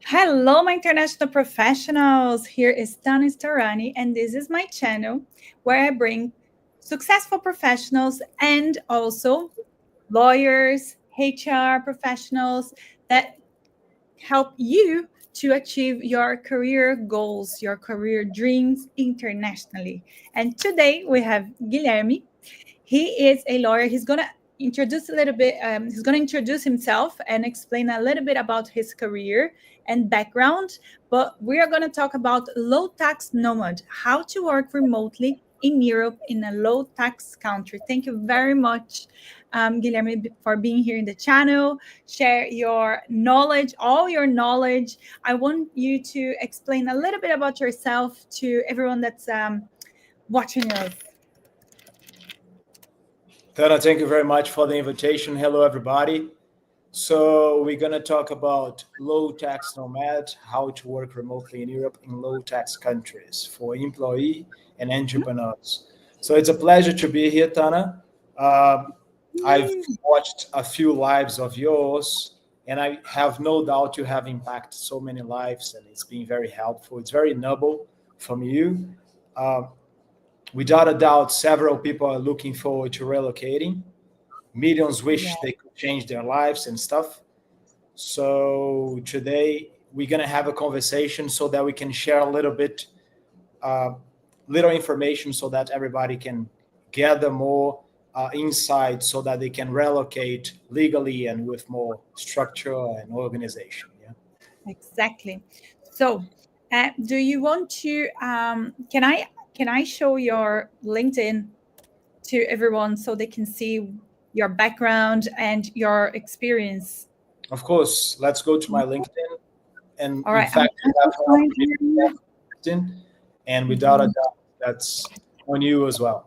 Hello, my international professionals. Here is Storani, and this is my channel where I bring successful professionals and also lawyers, HR professionals that help you to achieve your career goals, your career dreams internationally. And today we have Guilherme. He is a lawyer. He's going to introduce a little bit, he's going to introduce himself and explain a little bit about his career and background. But we are going to talk about low tax nomad, how to work remotely in Europe in a low tax country. Thank you very much, Guilherme, for being here in the channel. Share your knowledge, all your knowledge. I want you to explain a little bit about yourself to everyone that's watching us. Tana, thank you very much for the invitation. Hello, everybody. So we're going to talk about low tax nomad, how to work remotely in Europe in low tax countries for employee and entrepreneurs. So it's a pleasure to be here, Tana. I've watched a few lives of yours, and I have no doubt you have impacted so many lives, and it's been very helpful. It's very noble from you. Uh, Without a doubt, several people are looking forward to relocating. Millions Yeah, wish they could change their lives and stuff. So today we're gonna have a conversation so that we can share a little bit, uh, little information, so that everybody can gather more insight, so that they can relocate legally and with more structure and organization. Yeah. exactly. So, do you want to? Can I show your LinkedIn to everyone so they can see your background and your experience? Of course, let's go to my LinkedIn, and All in right, I'm fact, we trying have to a lot find of people you. LinkedIn, and without a Mhm. doubt, that's on you as well.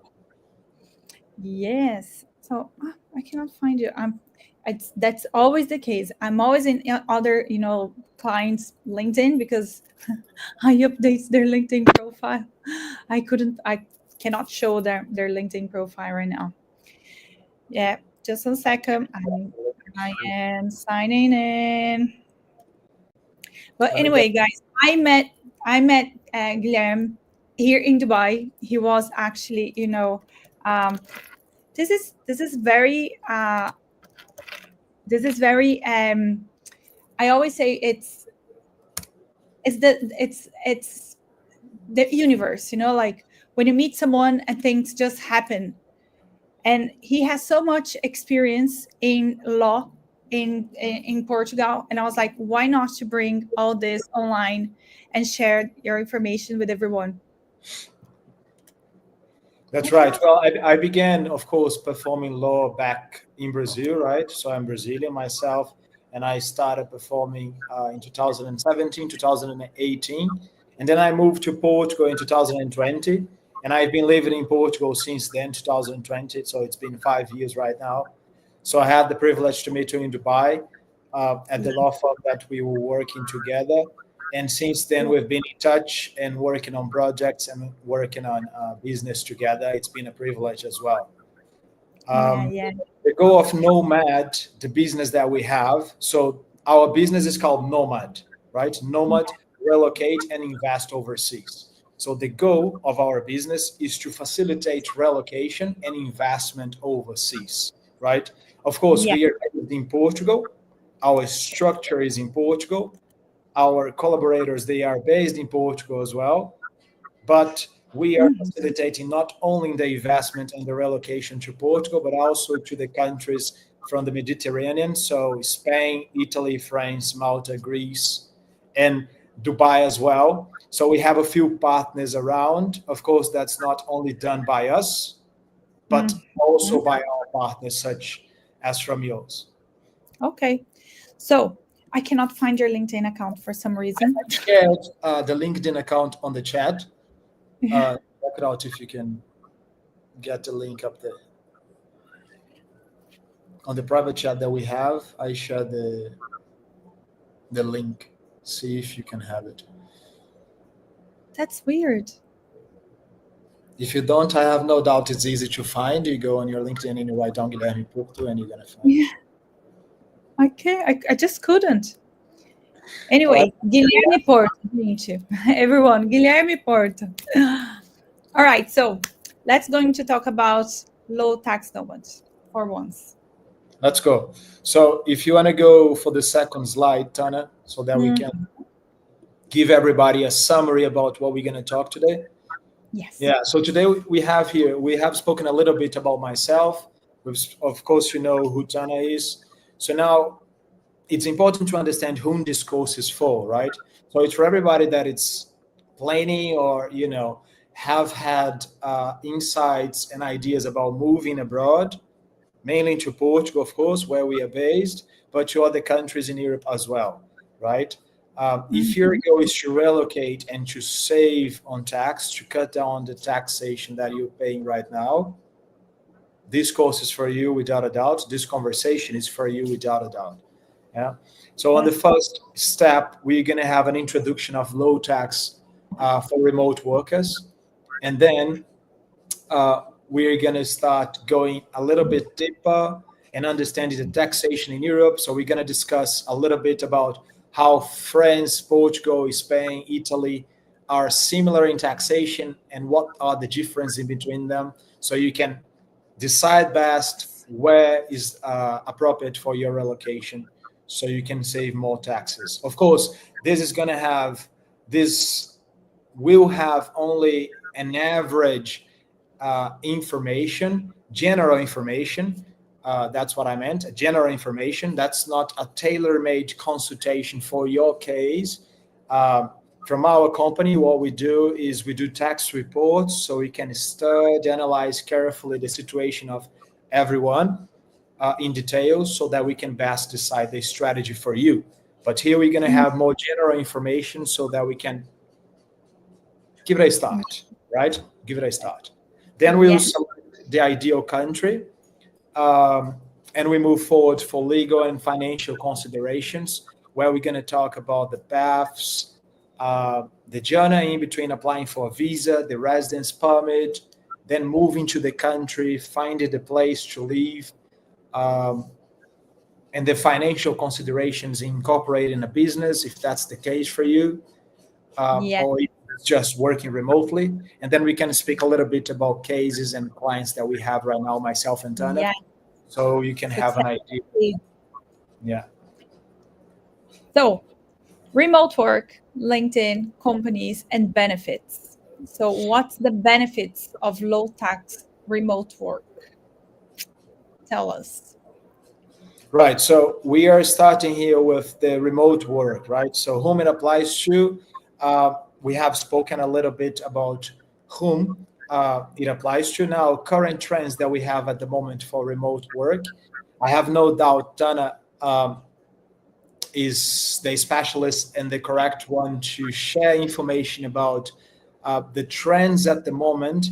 Yes. So I cannot find you. That's always the case. I'm always in other, clients' LinkedIn because I update their LinkedIn profile. I cannot show their LinkedIn profile right now. Yeah, just a second. I am signing in. But Let me get. anyway, guys, I met Guilherme here in Dubai. He was actually, um, this is very this is very I always say it's the universe, like when you meet someone and things just happen. And he has so much experience in law in Portugal, and I was like, why not to bring all this online and share your information with everyone? I That's right. cannot. Well, I began, of course, performing law back in Brazil, right? So I'm Brazilian myself, and I started performing in 2017, 2018, and then I moved to Portugal in 2020, and I've been living in Portugal since then, 2020. So it's been 5 years right now. So I had the privilege to meet you in Dubai at the law firm that we were working together. And since then, we've been in touch and working on projects and working on business together. It's been a privilege as well. Yeah, Um, yeah. the goal of Nomad, the business that we have, so our business is called Nomad, right? Nomad, relocate and invest overseas. So the goal of our business is to facilitate relocation and investment overseas, right? Of course, Yeah. we are based in Portugal. Our structure is in Portugal. Our collaborators, they are based in Portugal as well, but we are Mhm. facilitating not only the investment and the relocation to Portugal, but also to the countries from the Mediterranean, so Spain, Italy, France, Malta, Greece, and Dubai as well. So we have a few partners around. Of course, that's not only done by us, but Mhm. also by our partners, such as from yours. Okay. So I cannot find your LinkedIn account for some reason. I shared the LinkedIn account on the chat. Yeah. Check it out if you can get the link up there. On the private chat that we have, I share the link. See if you can have it. That's weird. If you don't, I have no doubt it's easy to find. You go on your LinkedIn and you write down Guilherme Porto and you're gonna find Yeah. it. Okay. I just couldn't. All right. Anyway, Guilherme Porto, gente. Everyone, Guilherme Porto. All right, so let's going to talk about low tax nomads for once. Let's go. So if you want to go for the second slide, Tana, so that we can Mm, give everybody a summary about what we're going to talk today. yes. Yeah. So today we have spoken a little bit about myself. Of course, you know who Tana is. So now it's important to understand whom this course is for, right? So it's for everybody that it's planning or have had insights and ideas about moving abroad, mainly to Portugal, of course, where we are based, but to other countries in Europe as well, right? If your Mhm. goal is to relocate and to save on tax, to cut down the taxation that you're paying right now, this course is for you without a doubt. This conversation is for you without a doubt. Yeah. So on Yeah. the first step, we're going to have an introduction of low tax for remote workers, and then we're going to start going a little bit deeper and understanding the taxation in Europe. So we're going to discuss a little bit about how France, Portugal, Spain, Italy are similar in taxation and what are the differences in between them. So you can decide best where is appropriate for your relocation so you can save more taxes. Of course, this is going to have this will have only an average information, general information. That's what I meant, general information. That's not a tailor-made consultation for your case. Uh, from our company, what we do is we do tax reports so we can study, analyze carefully the situation of everyone in detail so that we can best decide the strategy for you. But here we're going to Mm, have more general information so that we can give it a start, right? Give it a start. Then we'll yeah. select the ideal country, um, and we move forward for legal and financial considerations, where we're going to talk about the paths, the journey in between applying for a visa, the residence permit, then moving to the country, finding the place to live, um, and the financial considerations in incorporating a business, if that's the case for you, Yeah. or just working remotely. And then we can speak a little bit about cases and clients that we have right now, myself and Tana, Yeah. so you can have an idea. Successfully. Yeah. So, remote work, LinkedIn, companies, and benefits. So, what's the benefits of low tax remote work? Tell us. Right. So we are starting here with the remote work, right? So whom it applies to. We have spoken a little bit about whom it applies to. Now, current trends that we have at the moment for remote work. I have no doubt Dana is the specialist and the correct one to share information about the trends at the moment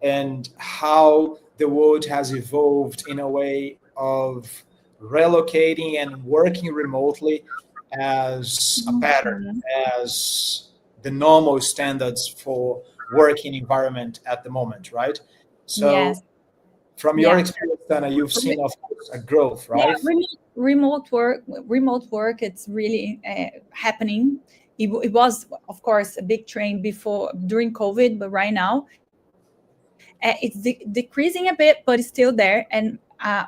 and how the world has evolved in a way of relocating and working remotely as a pattern, Mhm. as the normal standards for working environment at the moment, right? So, Yes. from your Yeah. experience, Dana, you've seen, of course, a growth, Yeah, right? remote work, it's really happening. It was, of course, a big trend before during COVID, but right now it's decreasing a bit, but it's still there. And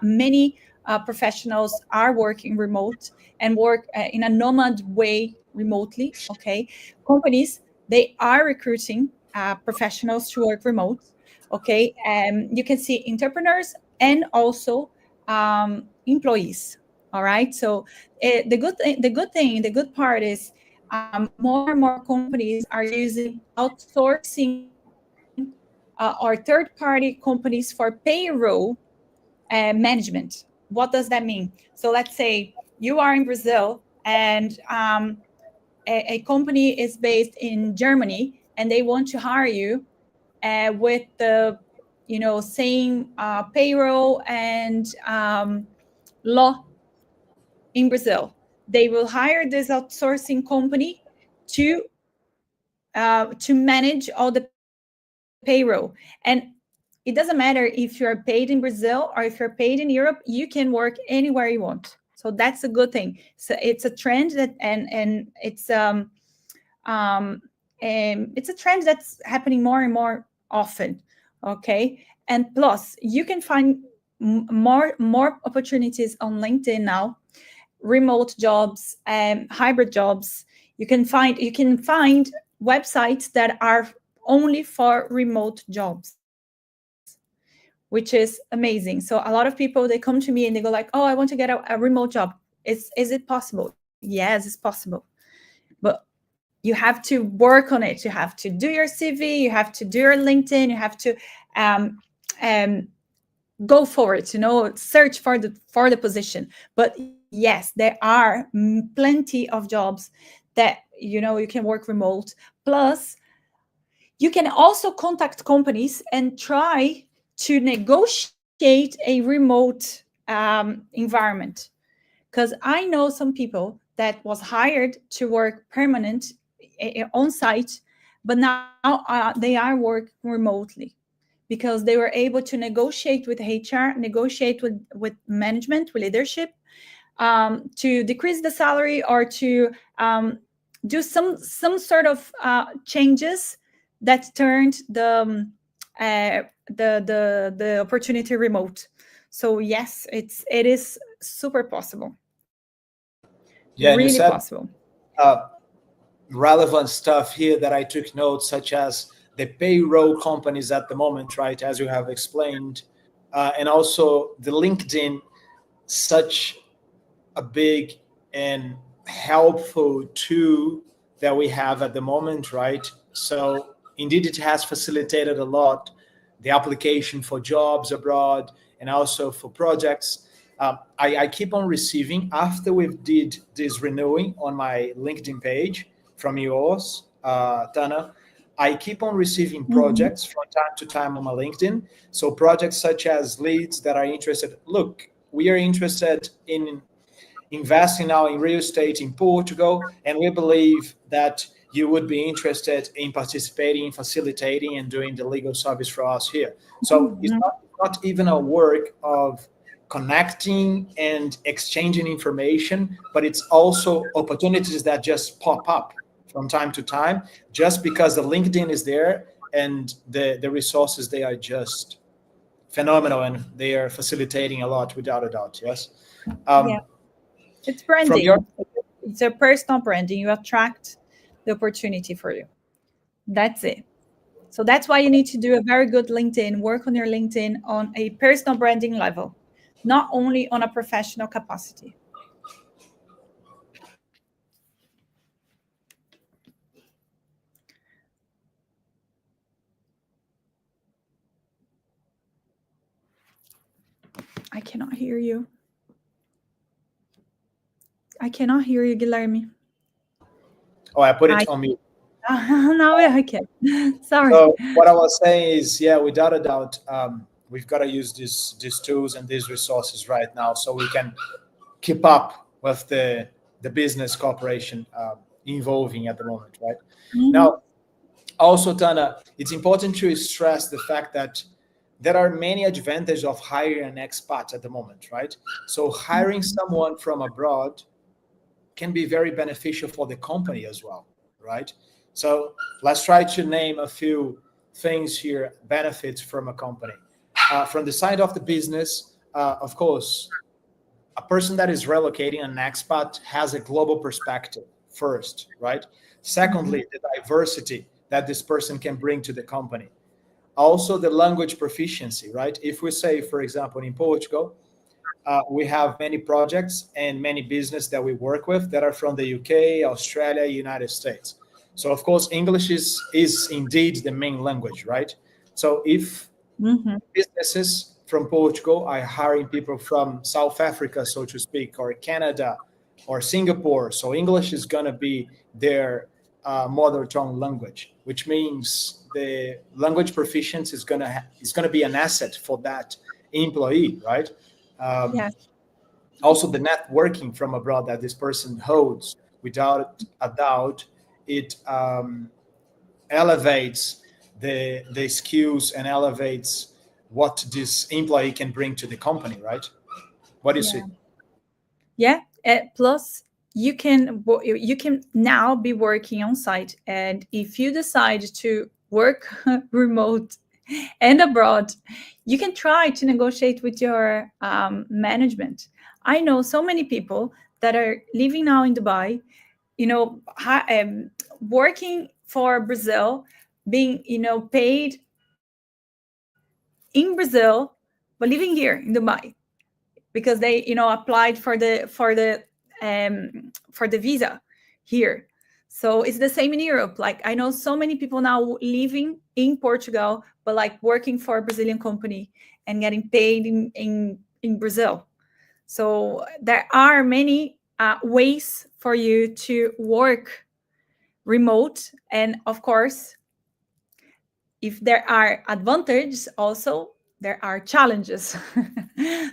many professionals are working remote and work in a nomad way remotely. Okay, companies, they are recruiting professionals to work remote. Okay, you can see entrepreneurs and also employees. All right. So the good part is more and more companies are using outsourcing or third-party companies for payroll management. What does that mean? So let's say you are in Brazil and a company is based in Germany and they want to hire you with the same payroll and law in Brazil. They will hire this outsourcing company to manage all the payroll. And it doesn't matter if you're paid in Brazil or if you're paid in Europe, you can work anywhere you want. So So that's a good thing. So it's a trend that, and um, it's a trend that's happening more and more often. Okay, and plus you can find more opportunities on LinkedIn now, remote jobs, hybrid jobs. You can find websites that are only for remote jobs, which is amazing. So a lot of people, they come to me and they go like, oh, I want to get a remote job. Is it possible? Yes, it's possible. But you have to work on it. You have to do your CV, you have to do your LinkedIn, you have to um, um, go for it, search for the position. But yes, there are plenty of jobs that you can work remote. Plus, you can also contact companies and try to negotiate a remote environment. Because I know some people that was hired to work permanent on site, but now they are working remotely because they were able to negotiate with HR, negotiate with management, with leadership, to decrease the salary or to do some sort of changes that turned the opportunity remote. So yes, it is super possible, Yeah, and you really said possible. uh, relevant stuff here that I took notes, such as the payroll companies at the moment, right, as you have explained, and also the LinkedIn, such a big and helpful tool that we have at the moment, right? So indeed, it has facilitated a lot the application for jobs abroad and also for projects. I keep on receiving after we've did this renewing on my LinkedIn page from yours, Tana. I keep on receiving Mhm. projects from time to time on my LinkedIn. So projects such as leads that are interested. Look, we are interested in investing now in real estate in Portugal, and we believe that you would be interested in participating, facilitating, and doing the legal service for us here. So it's Mhm. not even a work of connecting and exchanging information, but it's also opportunities that just pop up from time to time, just because the LinkedIn is there and the resources, they are just phenomenal and they are facilitating a lot without a doubt. Yes. Yeah, Um, it's from your branding. It's a personal branding. You attract the opportunity for you. That's it. So that's why you need to do a very good LinkedIn, work on your LinkedIn on a personal branding level, not only on a professional capacity. I cannot hear you. I cannot hear you, Guilherme. Oh, I put I it on mute. now I can. Sorry. So what I was saying is, yeah, without a doubt, we've got to use these tools and these resources right now so we can keep up with the business cooperation evolving at the moment, right? Mhm. Now, also, Tana, it's important to stress the fact that there are many advantages of hiring an expat at the moment, right? So hiring someone from abroad can be very beneficial for the company as well, right? So let's try to name a few things here, benefits from a company. From the side of the business, of course, a person that is relocating an expat has a global perspective first, right? Mhm. Secondly, the diversity that this person can bring to the company. Also, the language proficiency, right? If we say, for example, in Portugal, we have many projects and many business that we work with that are from the UK, Australia, United States. So of course, English is indeed the main language, right? So if Mhm. businesses from Portugal are hiring people from South Africa, so to speak, or Canada, or Singapore, so English is going to be their mother tongue language, which means the language proficiency is going to be an asset for that employee, right? Um, Yes. Also the networking from abroad that this person holds, without a doubt, it elevates the skills and elevates what this employee can bring to the company, right? What do you see? Yeah. Yeah. Plus, you can now be working on site, and if you decide to work remote and abroad, you can try to negotiate with your management. I know so many people that are living now in Dubai, working for Brazil, being paid in Brazil, but living here in Dubai because they applied for the visa here. So it's the same in Europe. Like, I know so many people now living in Portugal but like working for a Brazilian company and getting paid in Brazil. So there are many ways for you to work remote, and of course, if there are advantages, also there are challenges.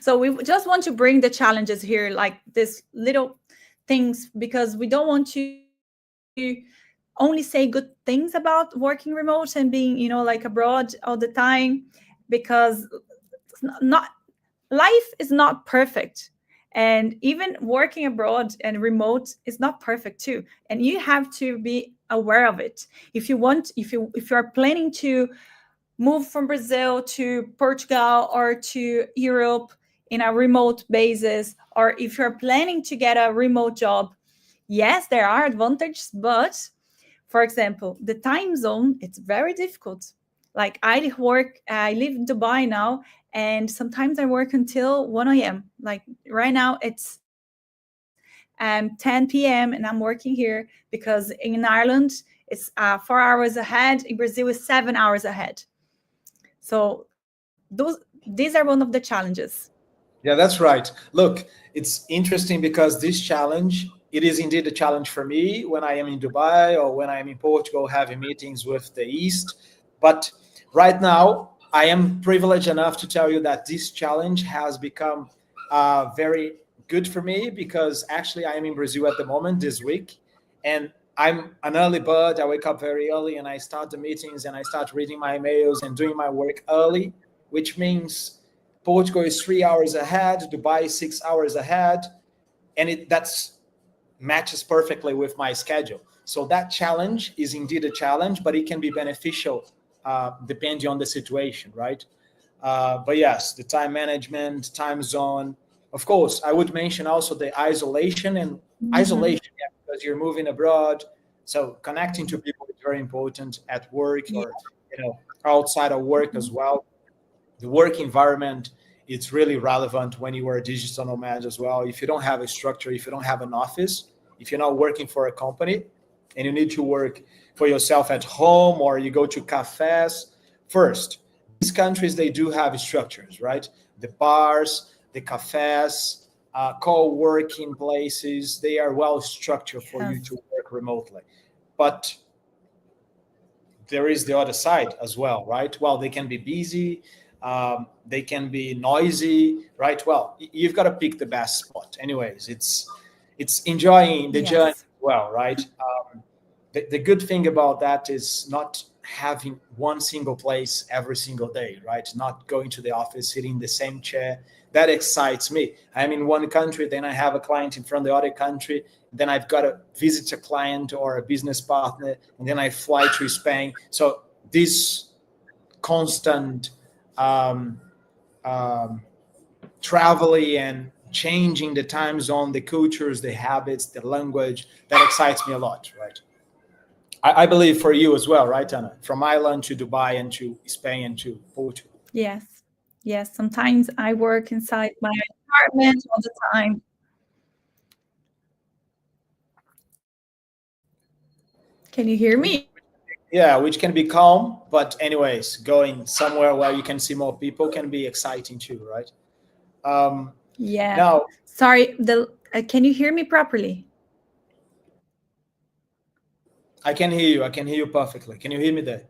So we just want to bring the challenges here, like this little things, because we don't want to only say good things about working remote and being like abroad all the time, because not life is not perfect, and even working abroad and remote is not perfect too, and you have to be aware of it. If you are planning to move from Brazil to Portugal or to Europe in a remote basis, or if you're planning to get a remote job, yes, there are advantages, but for example, the time zone, it's very difficult. Like, I live in Dubai now, and sometimes I work until 1 a.m. Like right now, it's 10 p.m. and I'm working here because in Ireland, it's 4 hours ahead. In Brazil, it's 7 hours ahead. So these are one of the challenges. Yeah, that's right. Look, it's interesting because this challenge, it is indeed a challenge for me when I am in Dubai or when I am in Portugal having meetings with the East. But right now, I am privileged enough to tell you that this challenge has become very good for me because actually I am in Brazil at the moment this week, and I'm an early bird. I wake up very early and I start the meetings and I start reading my emails and doing my work early, which means Portugal is 3 hours ahead, Dubai is 6 hours ahead, and that's matches perfectly with my schedule. So that challenge is indeed a challenge, but it can be beneficial depending on the situation, right? But yes, the time management, time zone. Of course, I would mention also the isolation and Mhm. isolation, yeah, because you're moving abroad. So connecting to people is very important at work Yeah. or outside of work Mhm. as well. The work environment, it's really relevant when you are a digital nomad as well. If you don't have a structure, if you don't have an office, if you're not working for a company and you need to work for yourself at home or you go to cafes, first, these countries, they do have structures, right? The bars, the cafes, co-working places, they are well structured for you Yes. to work remotely. But there is the other side as well, right? Well, they can be busy, they can be noisy, right? Well, you've got to pick the best spot. Anyways, it's enjoying the journey Yes. as well, right? The good thing about that is not having one single place every single day, right? Not going to the office, sitting in the same chair. That excites me. I'm in one country, then I have a client in front of the other country, then I've got to visit a client or a business partner, and then I fly to Spain. So this constant um, um, traveling and changing the time zone, the cultures, the habits, the language, that excites me a lot, right? I believe for you as well, right, Anna? From Ireland to Dubai and to Spain and to Portugal. Yes. Yes. Sometimes I work inside my apartment all the time. Can you hear Which, me? yeah, which can be calm, but anyways, going somewhere where you can see more people can be exciting too, right? Um, Yeah. now, Sorry. The Can you hear me properly? I can hear you. I can hear you perfectly. Can you hear me there?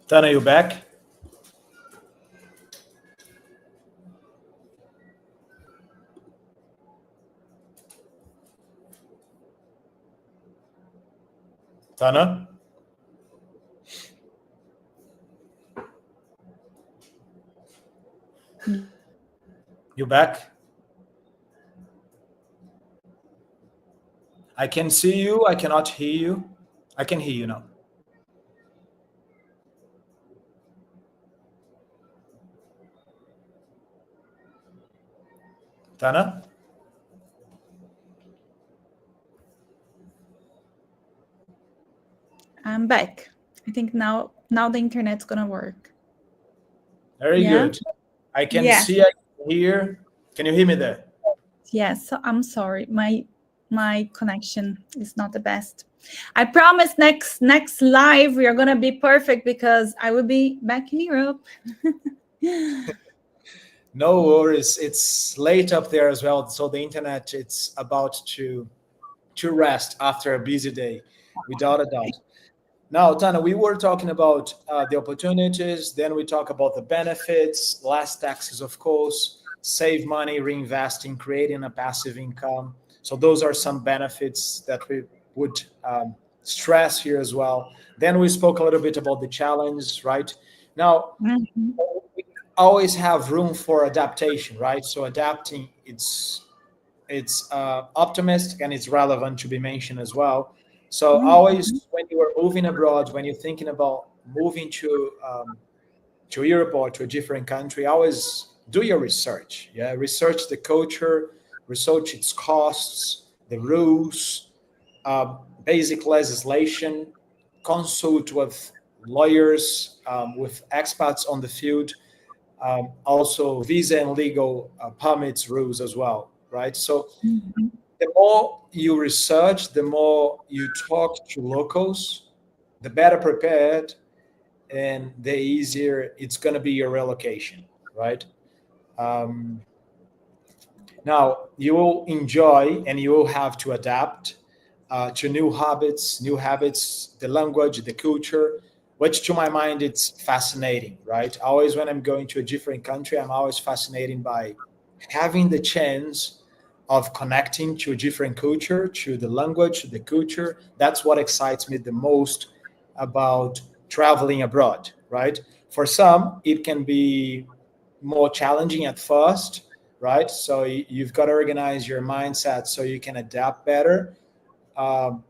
Tana, you back? Tana, you back? I can see you. I cannot hear you. I can hear you now. Tana? I'm back. I think now the internet's gonna work. Very Yeah. good. I can Yes. see, I can hear. Can you hear me there? Yes. So I'm sorry. My connection is not the best. I promise next live we are gonna be perfect because I will be back in Europe. No worries. It's late up there as well, so the internet it's about to rest after a busy day, without a doubt. Now, Tana, we were talking about the opportunities, then we talk about the benefits, less taxes, of course, save money, reinvesting, creating a passive income. So those are some benefits that we would stress here as well. Then we spoke a little bit about the challenge, right? Now, Mhm. we always have room for adaptation, right? So adapting, it's optimistic and it's relevant to be mentioned as well. So Mhm. always when you are moving abroad, when you're thinking about moving to Europe or to a different country, always do your research. Yeah, research the culture, research its costs, the rules, basic legislation, consult with lawyers, with experts on the field, also visa and legal permits rules as well, right? So Mhm. the more you research, the more you talk to locals, the better prepared and the easier it's going to be your relocation, right? Um, Now, you will enjoy and you will have to adapt to new habits, the language, the culture, which to my mind, it's fascinating, right? Always when I'm going to a different country, I'm always fascinated by having the chance of connecting to a different culture, to the language, to the culture. That's what excites me the most about traveling abroad, right? For some, it can be more challenging at first, right? So you've got to organize your mindset so you can adapt better, um,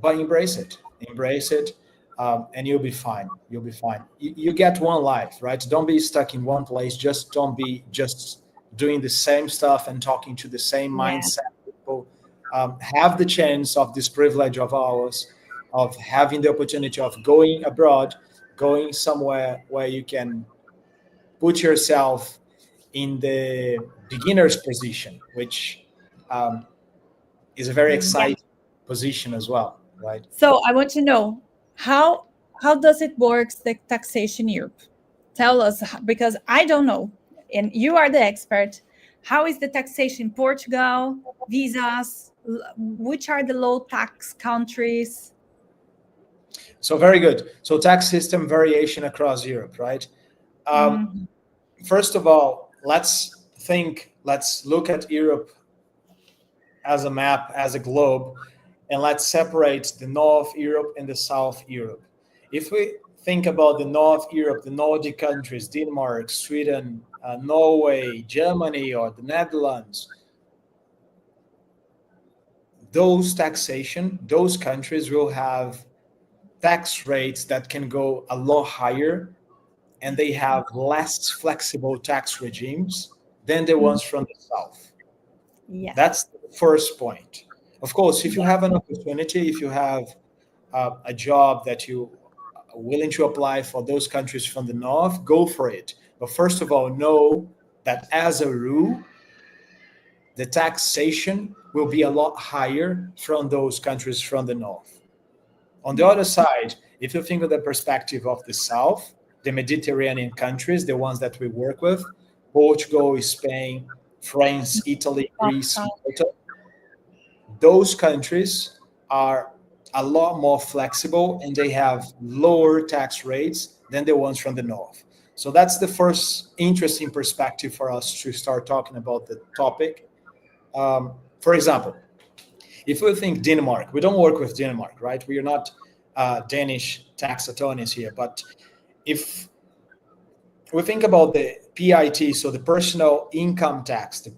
but embrace it, and you'll be fine. You'll be fine. You get one life, right? Don't be stuck in one place. Just don't be just doing the same stuff and talking to the same Yeah. mindset people. Have the chance of this privilege of ours of having the opportunity of going abroad, going somewhere where you can put yourself in the beginner's position, which um, is a very Yeah. exciting position as well, right? So I want to know how how does it work the taxation in Europe? Tell us because I don't know, and you are the expert. How is the taxation in Portugal? Visas? Which are the low tax countries? So very good. So tax system variation across Europe, right? Um, Mhm. First of all, let's look at Europe as a map, as a globe, and let's separate the North Europe and the South Europe. If we think about the North Europe, the Nordic countries, Denmark, Sweden, Norway, Germany, or the Netherlands, those countries will have tax rates that can go a lot higher, and they have less flexible tax regimes than the Mhm. ones from the South. Yes. That's the first point. Of course, if you Yeah. have an opportunity, if you have a job that you are willing to apply for those countries from the north, go for it. But first of all, know that as a rule, the taxation will be a lot higher from those countries from the north. On the other side, if you think of the perspective of the south, the Mediterranean countries, the ones that we work with, Portugal, Spain, France, Italy, Greece, Awesome. Malta, those countries are a lot more flexible and they have lower tax rates than the ones from the north. So that's the first interesting perspective for us to start talking about the topic. For example, if we think Denmark, we don't work with Denmark, right? We are not Danish tax attorneys here. But if we think about the PIT, so the personal income tax, the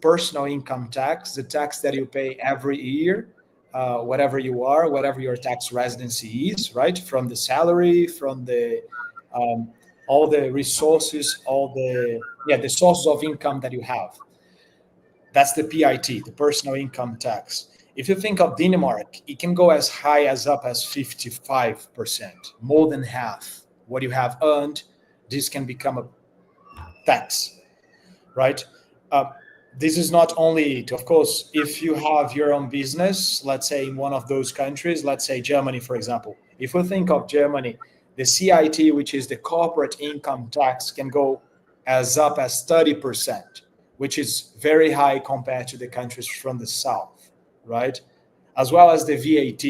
tax that you pay every year, whatever you are, whatever your tax residency is, right? From the salary, from the all the resources, the sources of income that you have. That's the PIT, the personal income tax. If you think of Denmark, it can go as high as up as 55%, more than half what you have earned. This can become a tax, right? Uh, this is not only it. Of course, if you have your own business, let's say in one of those countries, let's say Germany, for example. If we think of Germany, the CIT, which is the corporate income tax, can go as up as 30%, which is very high compared to the countries from the south, right? As well as the VAT,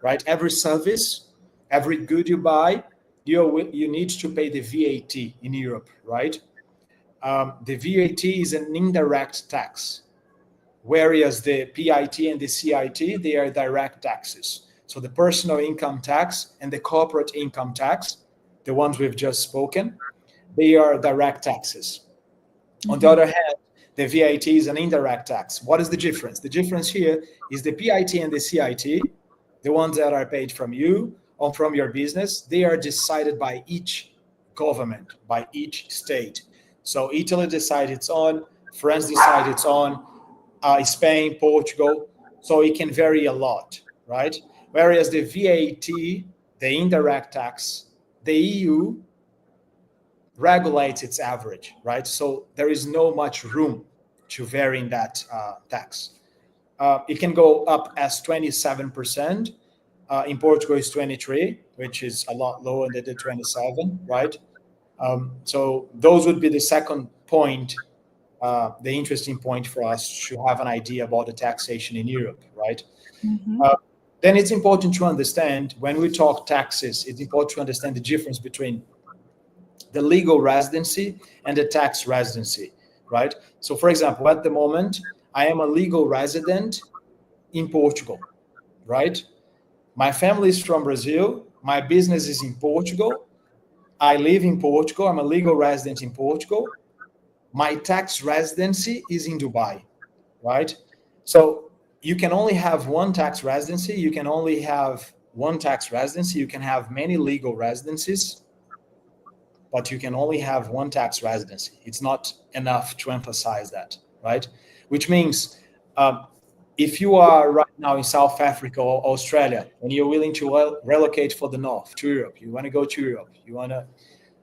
right? Every service, every good you buy, you need to pay the VAT in Europe, right? The VAT is an indirect tax, whereas the PIT and the CIT, they are direct taxes. So the personal income tax and the corporate income tax, the ones we've just spoken, they are direct taxes. Mm-hmm. On the other hand, the VAT is an indirect tax. What is the difference? The difference here is the PIT and the CIT, the ones that are paid from you or from your business, they are decided by each government, by each state. So Italy decides it's on, France decides it's on, Spain, Portugal. So it can vary a lot, right? Whereas the VAT, the indirect tax, the EU regulates its average, right? So there is no much room to vary in that tax. It can go up as 27%. In Portugal, it's 23, which is a lot lower than the 27, right? So those would be the second point, the interesting point for us to have an idea about the taxation in Europe, right? Mm-hmm. Then it's important to understand, when we talk taxes, it's important to understand the difference between the legal residency and the tax residency, right? So for example, at the moment, I am a legal resident in Portugal, right? My family is from Brazil. My business is in Portugal. I live in Portugal. I'm a legal resident in Portugal. My tax residency is in Dubai, right? So you can only have one tax residency. You can only have one tax residency. You can have many legal residencies, but you can only have one tax residency. It's not enough to emphasize that, right? Which means if you are right now in South Africa or Australia, and you're willing to relocate for the north, to Europe, you want to go to Europe, you want to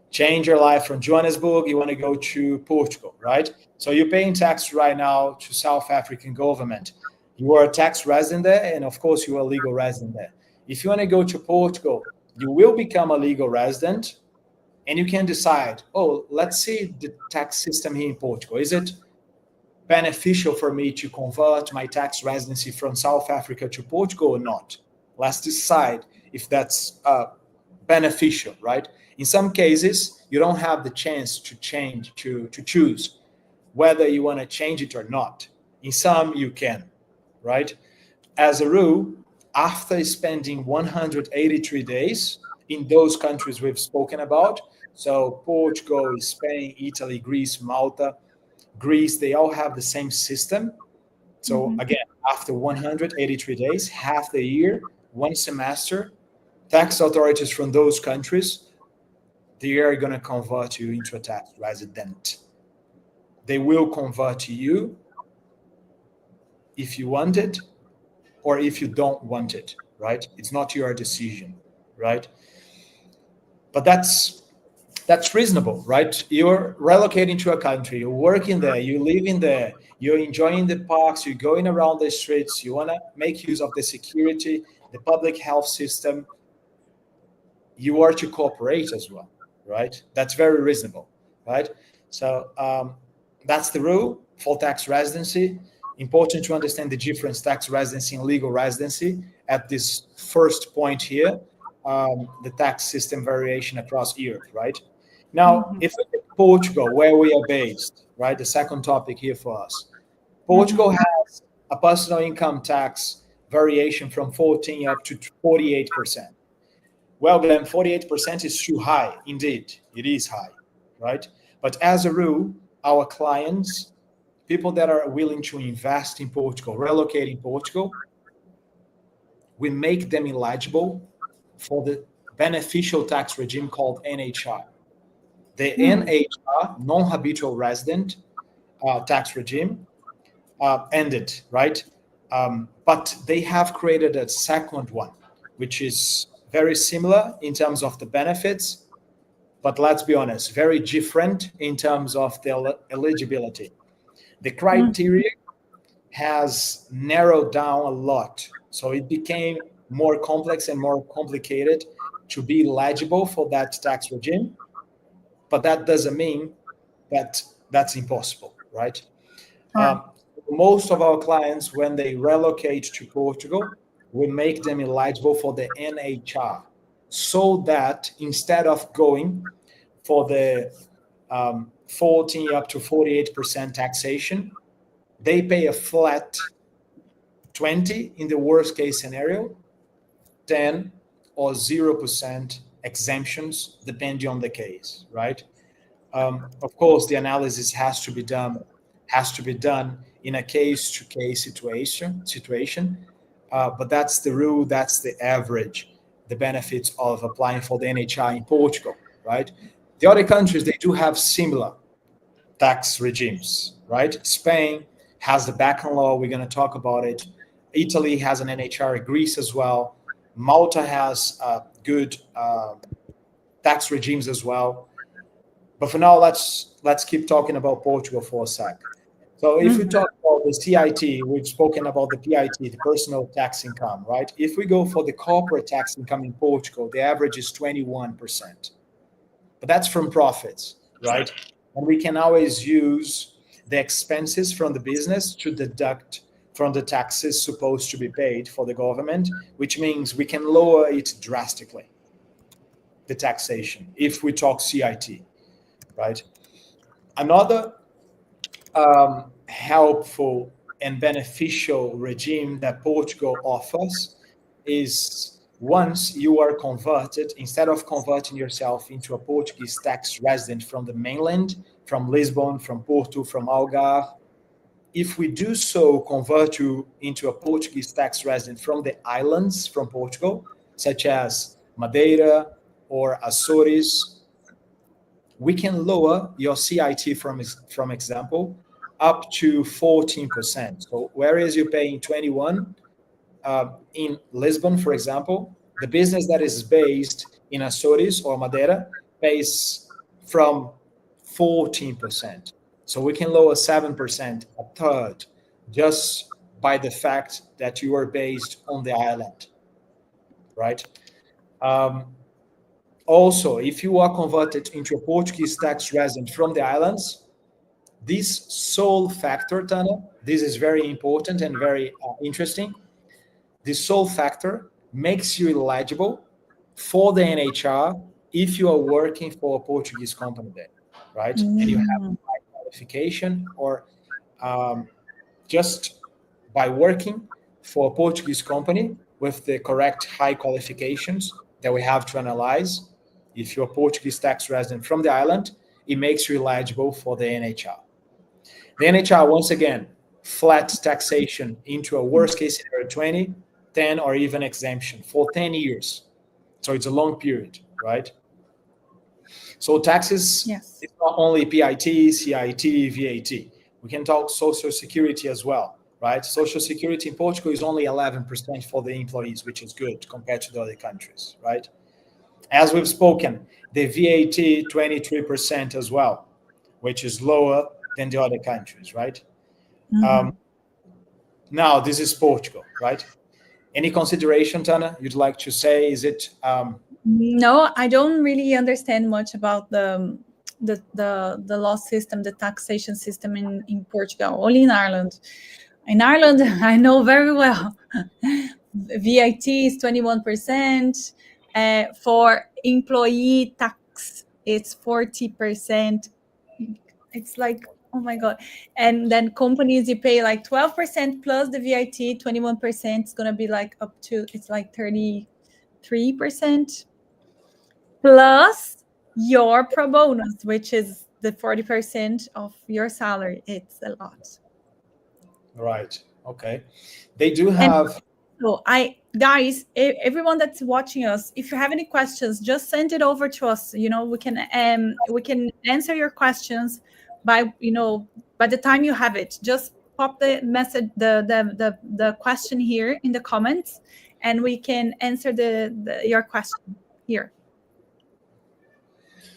change your life from Johannesburg, you want to go to Portugal, right? So you're paying tax right now to South African government. You are a tax resident there, and of course you are a legal resident there. If you want to go to Portugal, you will become a legal resident, and you can decide, oh, let's see the tax system here in Portugal. Is it beneficial for me to convert my tax residency from South Africa to Portugal or not? Let's decide if that's beneficial, right? In some cases, you don't have the chance to choose whether you want to change it or not. In some, you can, right? As a rule, after spending 183 days in those countries we've spoken about, so Portugal, Spain, Italy, Greece, Malta, Greece, they all have the same system. So again, after 183 days, half the year, one semester, tax authorities from those countries, they are going to convert you into a tax resident. They will convert you if you want it or if you don't want it, right? It's not your decision, right? But that's reasonable, right? You're relocating to a country, you're working there, you're living there, you're enjoying the parks, you're going around the streets, you want to make use of the security, the public health system. You are to cooperate as well, right? That's very reasonable, right? So that's the rule for tax residency. Important to understand the difference tax residency and legal residency at this first point here. the tax system variation across Europe, right? Now, if we take Portugal, where we are based, right, the second topic here for us, Portugal has a personal income tax variation from 14 up to 48%. Well, Glenn, 48% is too high. Indeed, it is high, right? But as a rule, our clients, people that are willing to invest in Portugal, relocate in Portugal, we make them eligible for the beneficial tax regime called NHR. The NHR, non-habitual resident tax regime, ended, right? But they have created a second one, which is very similar in terms of the benefits, but let's be honest, very different in terms of the eligibility. The criteria has narrowed down a lot. So it became more complex and more complicated to be eligible for that tax regime. But that doesn't mean that that's impossible, right? Most of our clients, when they relocate to Portugal, we make them eligible for the NHR so that instead of going for the 14 up to 48% taxation, they pay a flat 20 in the worst case scenario, 10 or 0% exemptions depending on the case, right? Of course, the analysis has to be done in a case-to-case situation. But that's the rule, that's the average, the benefits of applying for the NHI in Portugal, right? The other countries, they do have similar tax regimes, right? Spain has the background law. We're going to talk about it. Italy has an NHR. Greece as well. Malta has good tax regimes as well. But for now, let's keep talking about Portugal for a sec. So if we talk about the CIT, we've spoken about the PIT, the personal tax income, right? If we go for the corporate tax income in Portugal, the average is 21%. But that's from profits, right? And we can always use the expenses from the business to deduct from the taxes supposed to be paid for the government, which means we can lower it drastically, the taxation, if we talk CIT, right? Another helpful and beneficial regime that Portugal offers is once you are converted, instead of converting yourself into a Portuguese tax resident from the mainland, from Lisbon, from Porto, from Algarve, if we do so convert you into a Portuguese tax resident from the islands from Portugal, such as Madeira or Azores, we can lower your CIT from example up to 14%. So whereas you're paying 21 in Lisbon, for example, the business that is based in Azores or Madeira pays from 14%. So we can lower 7%, a third, just by the fact that you are based on the island, right? Also, if you are converted into a Portuguese tax resident from the islands, this sole factor, Tana, this is very important and very interesting. This sole factor makes you eligible for the NHR if you are working for a Portuguese company there, right? And you have a high qualification, or just by working for a Portuguese company with the correct high qualifications that we have to analyze, if you're a Portuguese tax resident from the island, it makes you eligible for the NHR. The NHR, once again, flat taxation into a worst case scenario 20, 10, or even exemption for 10 years. So it's a long period, right? So taxes, it's not only PIT, CIT, VAT. We can talk Social Security as well, right? Social Security in Portugal is only 11% for the employees, which is good compared to the other countries, right? As we've spoken, the VAT 23% as well, which is lower than the other countries, right? Now, this is Portugal, right? Any consideration, Tana, you'd like to say? Is it? No, I don't really understand much about the law system, the taxation system in Portugal, only in Ireland. In Ireland, I know very well. VAT is 21%. For employee tax, it's 40%. It's like, oh my God. And then companies, you pay like 12% plus the VAT, 21%. It's going to be like up to, it's like 33% plus your pro bonus, which is the 40% of your salary. It's a lot. Right. Okay. They do And have. so guys, everyone that's watching us, if you have any questions, just send it over to us. We can answer your questions by, by the time you have it. Just pop the message, the question here in the comments, and we can answer your question here.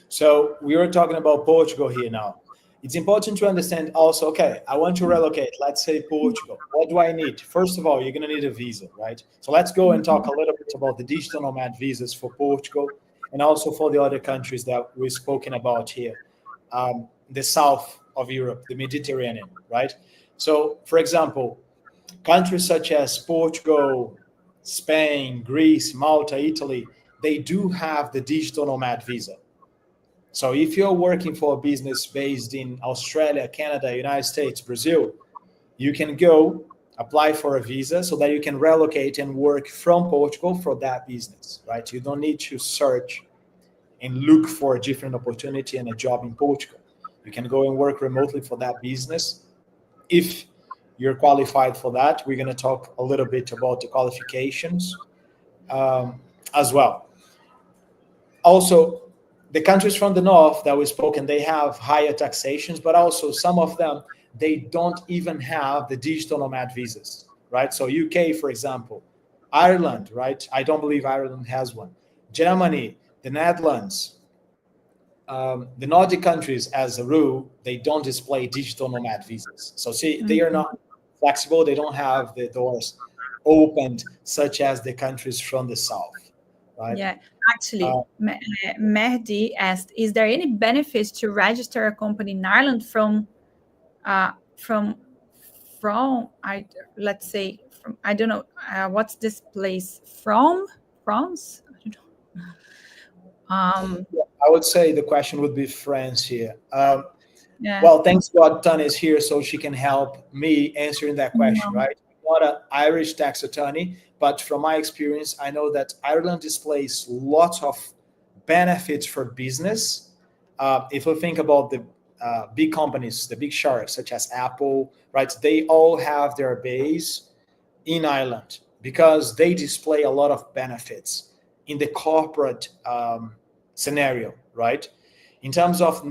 So we were talking about Portugal here now. It's important to understand also, okay, I want to relocate, let's say Portugal. What do I need? First of all, you're going to need a visa, right? So let's go and talk a little bit about the digital nomad visas for Portugal and also for the other countries that we've spoken about here. The south of Europe, the Mediterranean, right? So, for example, countries such as Portugal, Spain, Greece, Malta, Italy, they do have the digital nomad visa. So if you're working for a business based in Australia, Canada, United States, Brazil, you can go apply for a visa so that you can relocate and work from Portugal for that business, right? You don't need to search and look for a different opportunity and a job in Portugal. You can go and work remotely for that business. If you're qualified for that, we're going to talk a little bit about the qualifications as well. Also, the countries from the north that we spoke, and they have higher taxations, but also some of them, they don't even have the digital nomad visas, right? So UK, for example, Ireland, right? I don't believe Ireland has one. Germany, the Netherlands, the Nordic countries, as a rule, they don't display digital nomad visas. So see, they are not flexible. They don't have the doors opened, such as the countries from the south, right? Yeah, actually, Mehdi asked, is there any benefits to register a company in Ireland from let's say, from, I don't know, what's this place, from France? I don't know. I would say the question would be France here. Yeah. Well, thanks God Tanya is here so she can help me answering that question, right? I'm not an Irish tax attorney, but from my experience, I know that Ireland displays lots of benefits for business. If we think about the big companies, the big sharks such as Apple, right? They all have their base in Ireland because they display a lot of benefits in the corporate scenario, right? In terms of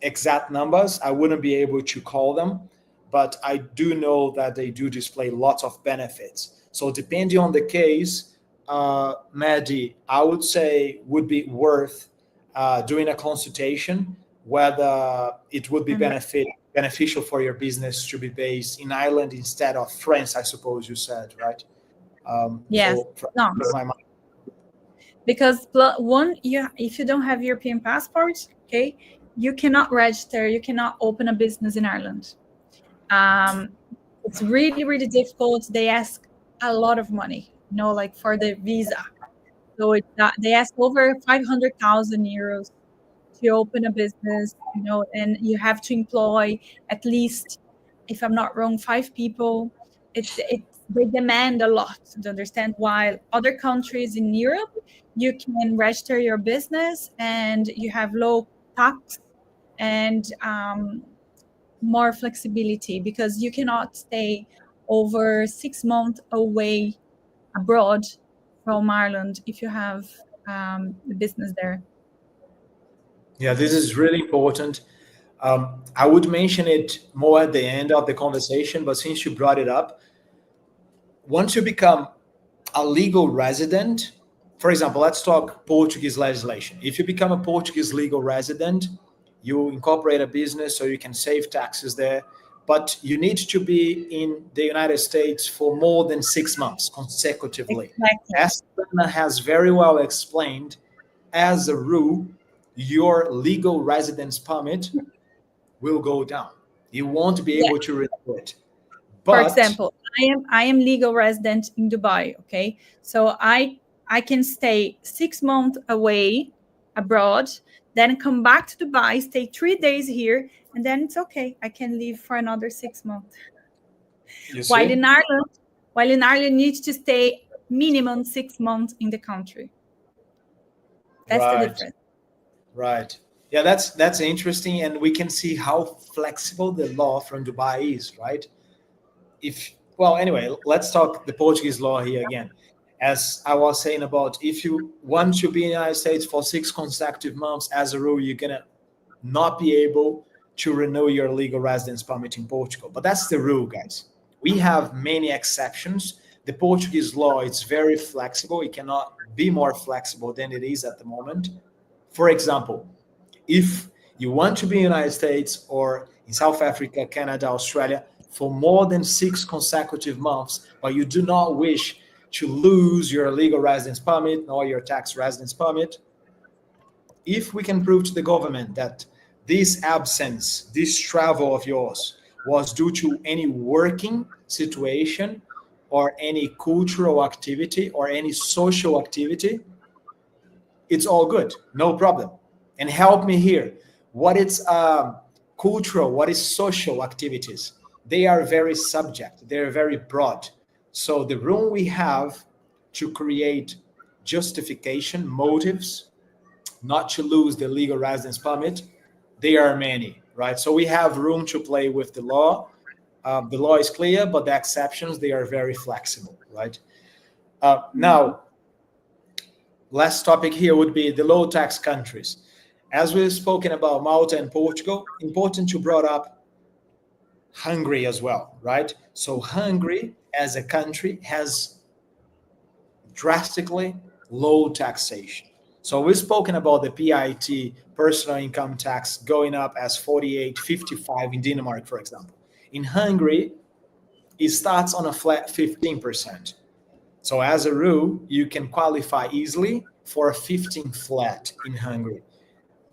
exact numbers, I wouldn't be able to call them, but I do know that they do display lots of benefits. So depending on the case, Maddie, I would say would be worth doing a consultation whether it would be beneficial for your business to be based in Ireland instead of France, I suppose you said, right? Yes. So No. my mind. Because one, if you don't have European passport, okay, you cannot register, you cannot open a business in Ireland. It's really, really difficult. They ask a lot of money, like for the visa. So they ask over 500,000 euros to open a business, and you have to employ at least, if I'm not wrong, 5 people. They demand a lot to understand. While other countries in Europe, you can register your business and you have low tax and more flexibility, because you cannot stay over 6 months away abroad from Ireland if you have a business there. Yeah, this is really important. I would mention it more at the end of the conversation, but since you brought it up, once you become a legal resident, for example, let's talk Portuguese legislation. If you become a Portuguese legal resident, you incorporate a business so you can save taxes there, but you need to be in the United States for more than 6 months consecutively. Exactly. As Anna has very well explained, as a rule, your legal residence permit will go down. You won't be able to renew it. For But example, I am legal resident in Dubai. Okay, so I I can stay 6 months away abroad, then come back to Dubai, stay 3 days here, and then it's okay. I can leave for another 6 months. You While see? in Ireland, needs to stay minimum 6 months in the country. That's the Right, difference. right. Yeah, that's interesting, and we can see how flexible the law from Dubai is, right? If well, anyway, let's talk the Portuguese law here again. As I was saying about if you want to be in the United States for 6 consecutive months, as a rule, you're gonna not be able to renew your legal residence permit in Portugal. But that's the rule, guys. We have many exceptions. The Portuguese law is very flexible. It cannot be more flexible than it is at the moment. For example, if you want to be in the United States or in South Africa, Canada, Australia for more than 6 consecutive months, but you do not wish to lose your legal residence permit or your tax residence permit, if we can prove to the government that this absence, this travel of yours was due to any working situation or any cultural activity or any social activity, it's all good, no problem. And help me here. What is cultural? What is social activities? They are very subject. They're very broad. So the room we have to create justification, motives, not to lose the legal residence permit, they are many, right? So we have room to play with the law. The law is clear, but the exceptions, they are very flexible, right? Now, last topic here would be the low tax countries. As we've spoken about Malta and Portugal, important to brought up Hungary as well, right? So Hungary as a country has drastically low taxation. So we've spoken about the PIT, personal income tax, going up as 48, 55 in Denmark, for example. In Hungary, it starts on a flat 15%. So as a rule, you can qualify easily for a 15 flat in Hungary.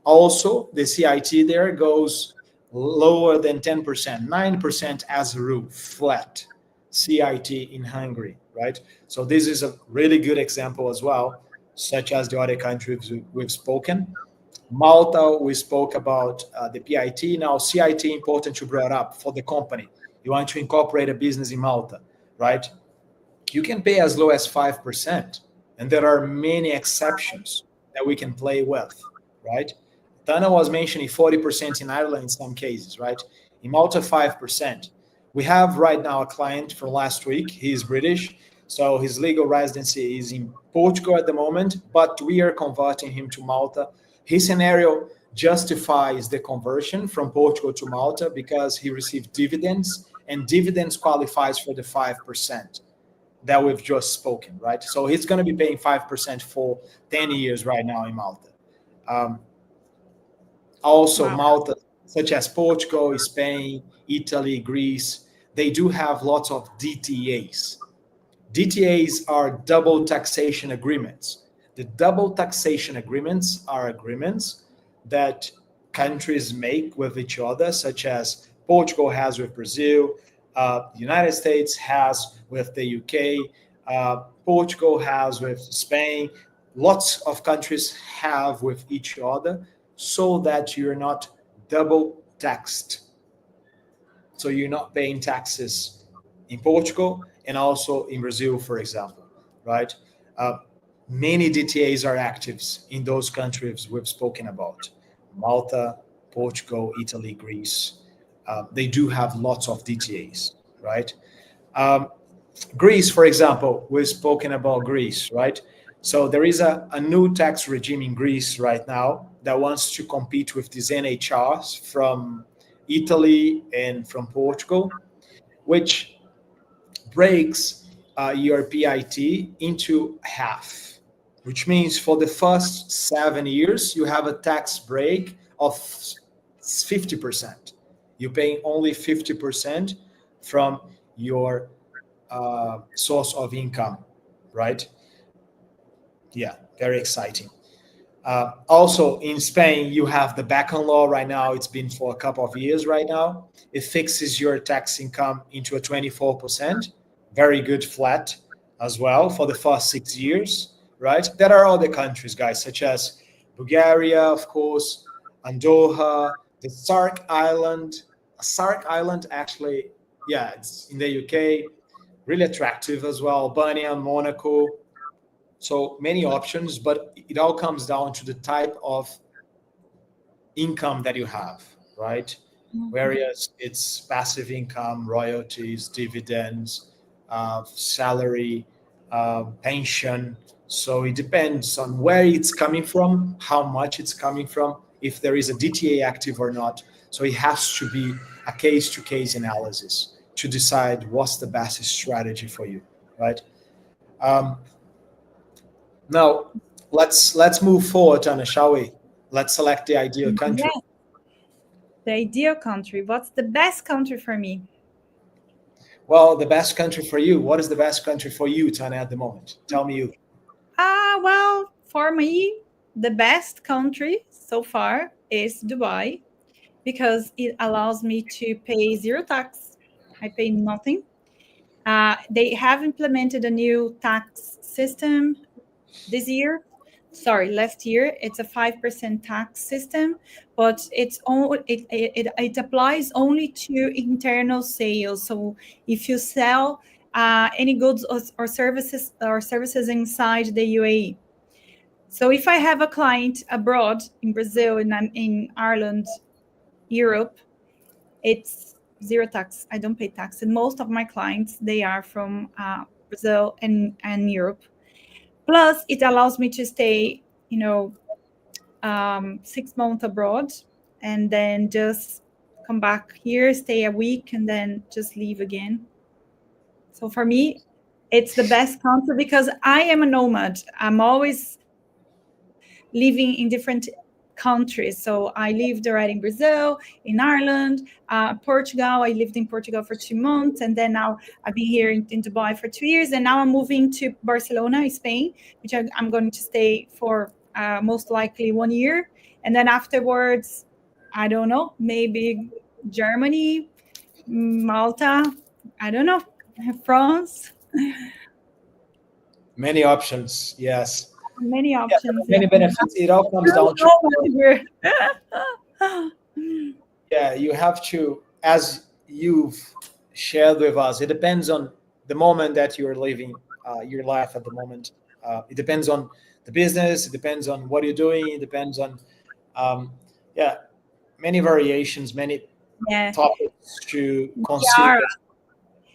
Also, the CIT there goes lower than 10%, 9% as a rule, flat CIT in Hungary, right? So this is a really good example as well, such as the other countries we've spoken. Malta, we spoke about the PIT. Now, CIT, important to bring up for the company. You want to incorporate a business in Malta, right? You can pay as low as 5%. And there are many exceptions that we can play with, right? Dana was mentioning 40% in Ireland in some cases, right? In Malta, 5%. We have right now a client from last week. He's British, so his legal residency is in Portugal at the moment, but we are converting him to Malta. His scenario justifies the conversion from Portugal to Malta because he received dividends, and dividends qualifies for the 5% that we've just spoken, right? So he's going to be paying 5% for 10 years right now in Malta. Um, Also, Wow. Malta, such as Portugal, Spain, Italy, Greece, they do have lots of DTAs. DTAs are double taxation agreements. The double taxation agreements are agreements that countries make with each other, such as Portugal has with Brazil, the United States has with the UK, Portugal has with Spain. Lots of countries have with each other so that you're not double taxed. So you're not paying taxes in Portugal and also in Brazil, for example, right? Uh, Many DTAs are actives in those countries we've spoken about: Malta, Portugal, Italy, Greece. They do have lots of DTAs, right? Um, Greece, for example, we've spoken about Greece, right? So there is a new tax regime in Greece right now that wants to compete with these NHRs from Italy and from Portugal, which breaks your PIT into half, which means for the first 7 years, you have a tax break of 50%. You're paying only 50% from your source of income, right? Yeah, very exciting. Also, in Spain, you have the Backen law right now. It's been for a couple of years right now. It fixes your tax income into a 24%, very good flat as well for the first 6 years, right? There are other countries, guys, such as Bulgaria, of course, Andorra, the Sark Island, actually, yeah, it's in the UK, really attractive as well. Albania, Monaco, so many options, but it all comes down to the type of income that you have, right? Mhm. Whereas it's passive income, royalties, dividends, salary, pension. So it depends on where it's coming from, how much it's coming from, if there is a DTA active or not. So it has to be a case to case analysis to decide what's the best strategy for you, right? Um, Now let's move forward, Anna, shall we? Let's select the ideal country. Yes, the ideal country. What's the best country for me? Well, the best country for you. What is the best country for you, Tanya, at the moment? Tell me you. Well, for me, the best country so far is Dubai because it allows me to pay zero tax. I pay nothing. They have implemented a new tax system this year. Sorry, last year. It's a 5% tax system, but it applies only to internal sales. So if you sell any goods or services inside the UAE. So if I have a client abroad in Brazil and I'm in Ireland, Europe, it's zero tax. I don't pay tax. And most of my clients, they are from Brazil and Europe. Plus, it allows me to stay, 6 months abroad and then just come back here, stay a week, and then just leave again. So for me, it's the best country because I am a nomad. I'm always living in different countries. So I lived already in Brazil, in Ireland, Portugal. I lived in Portugal for 2 months, and then now I've been here in Dubai for 2 years, and now I'm moving to Barcelona, Spain, which I'm going to stay for most likely 1 year, and then afterwards, I don't know, maybe Germany, Malta, I don't know, France, Many options, yes. many Yeah, there are options. Yeah. many benefits. It all comes True down to, nomad here. yeah, you have to, as you've shared with us, it depends on the moment that you're living your life at the moment. It depends on the business, it depends on what you're doing, it depends on, um, yeah, many variations, many Yeah. topics to consider Yara,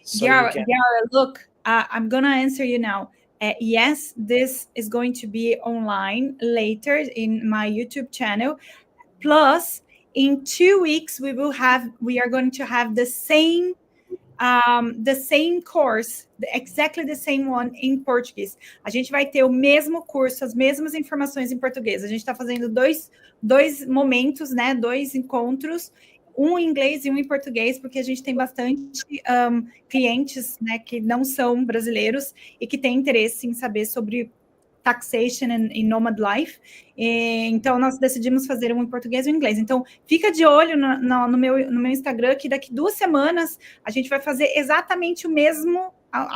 so you Yara, can. Yara, look, I'm gonna answer you now. Yes, this is going to be online later in my YouTube channel. Plus, in 2 weeks, we are going to have the same course, exactly the same one em português. A gente vai ter o mesmo curso, as mesmas informações em português. A gente está fazendo dois momentos, né? Dois encontros, um em inglês e um em português, porque a gente tem bastante clientes, né, que não são brasileiros e que têm interesse em saber sobre taxation em Nomad Life. Então, nós decidimos fazer um em português e um em inglês. Então, fica de olho no meu Instagram, que daqui 2 semanas a gente vai fazer exatamente a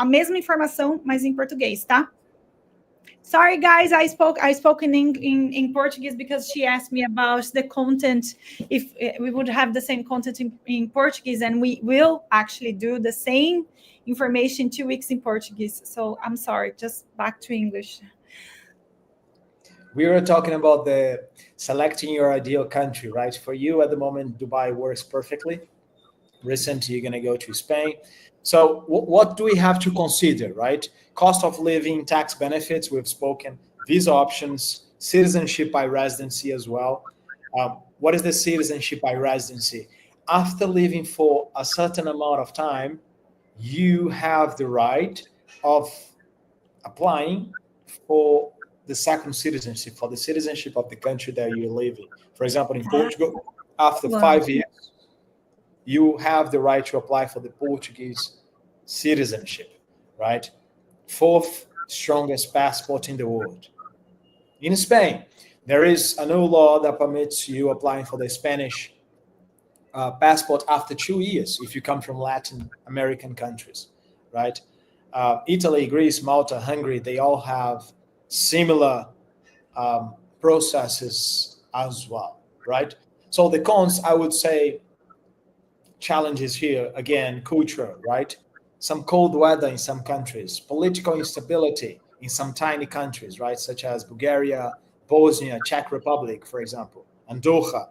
mesma informação, mas em português, tá? Sorry, guys, I spoke in Portuguese because she asked me about the content, if we would have the same content in Portuguese, and we will actually do the same information 2 weeks in Portuguese. So I'm sorry, just back to English. We were talking about the selecting your ideal country, right? For you at the moment, Dubai works perfectly. Recently, you're going to go to Spain. So, what do we have to consider, right? Cost of living, tax benefits, we've spoken, visa options, citizenship by residency as well. What is the citizenship by residency? After living for a certain amount of time, you have the right of applying for the second citizenship, for the citizenship of the country that you're living. For example, in Portugal, after Wow. 5 years, you have the right to apply for the Portuguese citizenship, right? Fourth strongest passport in the world. In Spain, there is a new law that permits you applying for the Spanish passport after 2 years if you come from Latin American countries, right? Italy, Greece, Malta, Hungary, they all have similar processes as well, right? So the cons, I would say, challenges here again, culture, right? Some cold weather in some countries, political instability in some tiny countries, right, such as Bulgaria, Bosnia, Czech Republic, for example, Andorra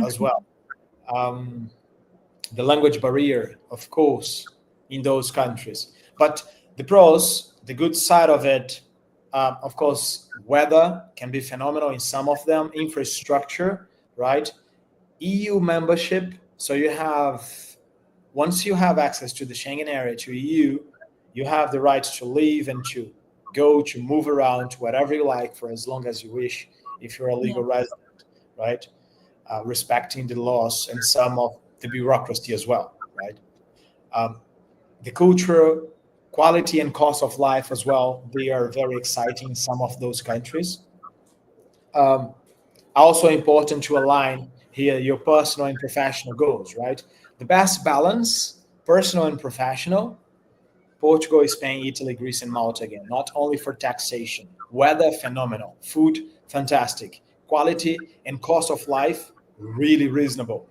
as Mhm. well. Um, the language barrier, of course, in those countries. But the pros, the good side of it, of course, weather can be phenomenal in some of them, infrastructure, right? EU membership. So you have, once you have access to the Schengen area, to EU, you have the right to leave and to go, to move around, to whatever you like for as long as you wish, if you're a Yeah. legal resident, right? Respecting the laws and some of the bureaucracy as well, right? Um, the culture, quality, and cost of life as well, they are very exciting in some of those countries. Um, Also important to align here your personal and professional goals, right? The best balance, personal and professional, Portugal, Spain, Italy, Greece, and Malta again, not only for taxation. Weather, phenomenal. Food, fantastic. Quality and cost of life, really reasonable.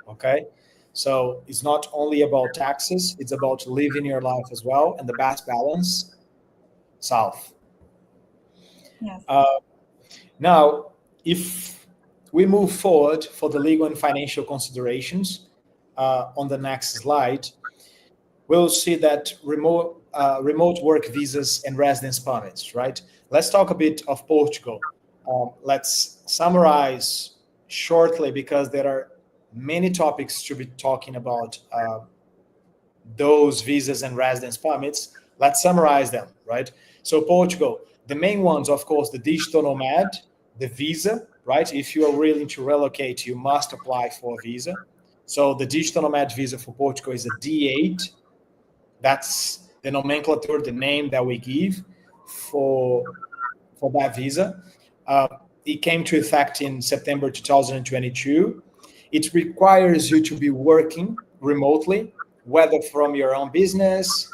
Okay? So it's not only about taxes, it's about living your life as well. And the best balance, South. Yes. Uh, Now, if we move forward for the legal and financial considerations on the next slide, we'll see that remote work visas and residence permits, right? Let's talk a bit of Portugal. Let's summarize shortly because there are many topics to be talking about those visas and residence permits. Let's summarize them, right? So Portugal, the main ones, of course, the digital nomad, the visa, right? If you are willing to relocate, you must apply for a visa. So the digital nomad visa for Portugal is a D8. That's the nomenclature, the name that we give for for that visa. Uh, it came to effect in September 2022. It requires you to be working remotely, whether from your own business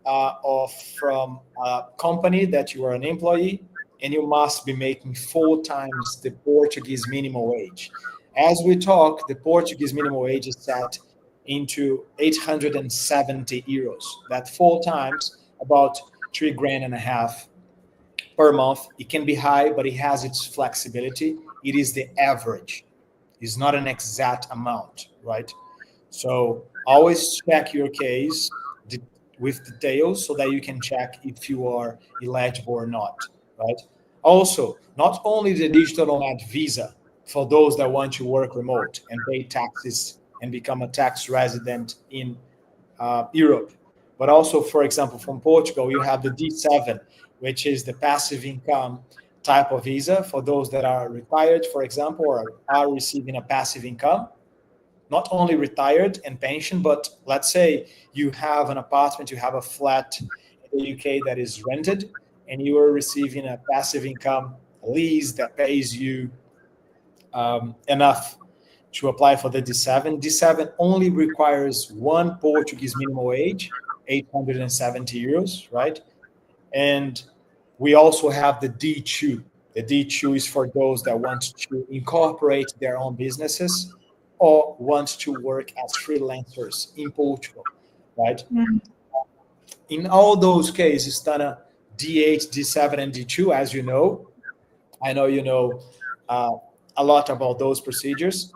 or from a company that you are an employee, and you must be making 4 times the Portuguese minimum wage. As we talk, the Portuguese minimum wage is set into 870 euros. That 4 times about 3 grand and a half per month. It can be high, but it has its flexibility. It is the average. It's not an exact amount, right? So always check your case with details so that you can check if you are eligible or not, right? Also, not only the digital nomad visa for those that want to work remote and pay taxes and become a tax resident in Europe. But also, for example, from Portugal, you have the D7, which is the passive income type of visa for those that are retired, for example, or are receiving a passive income. Not only retired and pension, but let's say you have an apartment, you have a flat in the UK that is rented, and you are receiving a passive income lease that pays you enough to apply for the D7. D7 only requires one Portuguese minimum wage, 870 euros, right? And we also have the D2. The D2 is for those that want to incorporate their own businesses or want to work as freelancers in Portugal, right? Mhm. In all those cases, Tana, D8, D7, and D2, as you know, I know you know uh, a lot about those procedures.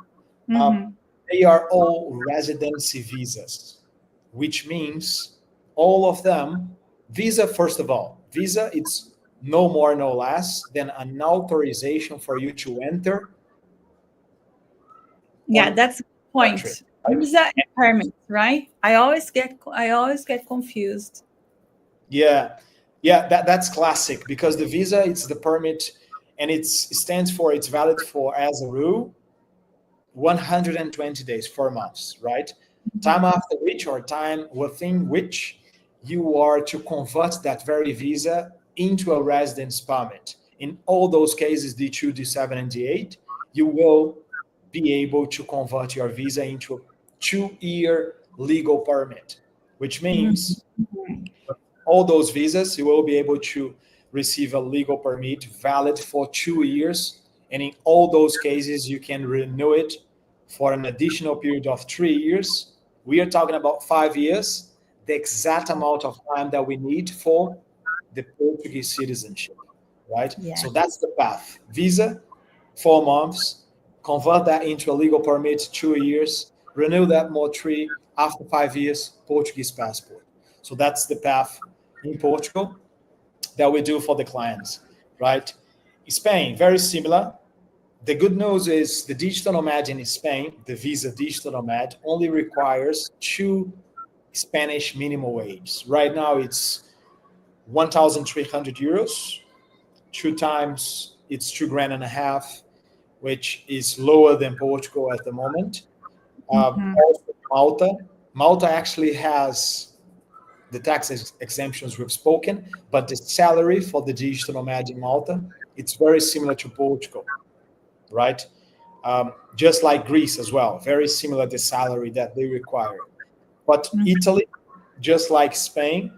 Uh, Mhm. they are all residency visas, which means all of them, visa, first of all, visa, it's no more, no less than an authorization for you to enter Yeah, on that's the country, point. right? Visa and permit, right? I always get confused. Yeah, yeah, that's classic because the visa, it's the permit, and it stands for, it's valid for, as a rule, 120 days, 4 months, right? Time after which, or time within which, you are to convert that very visa into a residence permit. In all those cases, D2, D7, and D8, you will be able to convert your visa into a 2-year legal permit, which Mhm. means all those visas, you will be able to receive a legal permit valid for 2 years. And in all those cases, you can renew it for an additional period of 3 years. We are talking about 5 years, the exact amount of time that we need for the Portuguese citizenship, right? Yeah. So that's the path. Visa, 4 months, convert that into a legal permit, 2 years, renew that more three, after 5 years, Portuguese passport. So that's the path in Portugal that we do for the clients, right? Spain, very similar. The good news is the digital nomad in Spain, the visa digital nomad, only requires two Spanish minimum wage. Right now, it's 1,300 euros. Two times, it's 2 grand and a half, which is lower than Portugal at the moment. Mhm. Also, Malta. Malta actually has the tax exemptions we've spoken, but the salary for the digital nomad in Malta, it's very similar to Portugal, right? Just like Greece as well, very similar the salary that they require. But Italy, just like Spain,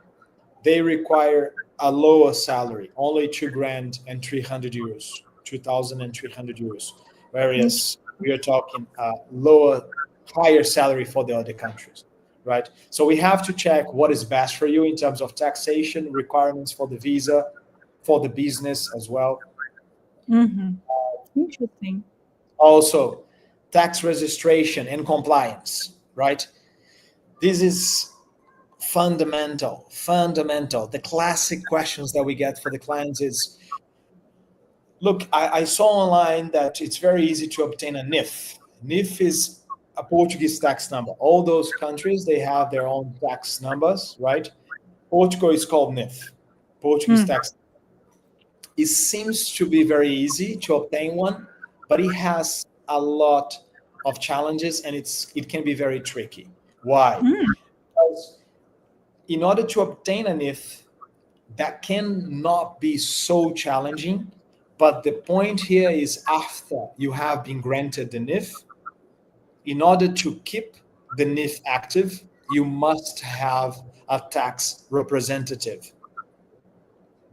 they require a lower salary, only 2 grand and 300 euros, 2,300 euros, Okay. whereas we are talking lower, higher salary for the other countries, right? So we have to check what is best for you in terms of taxation requirements for the visa, for the business as well. Mhm. Interesting. Also, tax registration and compliance, right? This is fundamental. The classic questions that we get for the clients is, look, I saw online that it's very easy to obtain a NIF. NIF is a Portuguese tax number. All those countries, they have their own tax numbers, right? Portugal is called NIF, Portuguese Mm. tax. It seems to be very easy to obtain one, but it has a lot of challenges and it can be very tricky. Why? Mm. Because in order to obtain an NIF, that cannot be so challenging. But the point here is after you have been granted the NIF, in order to keep the NIF active, you must have a tax representative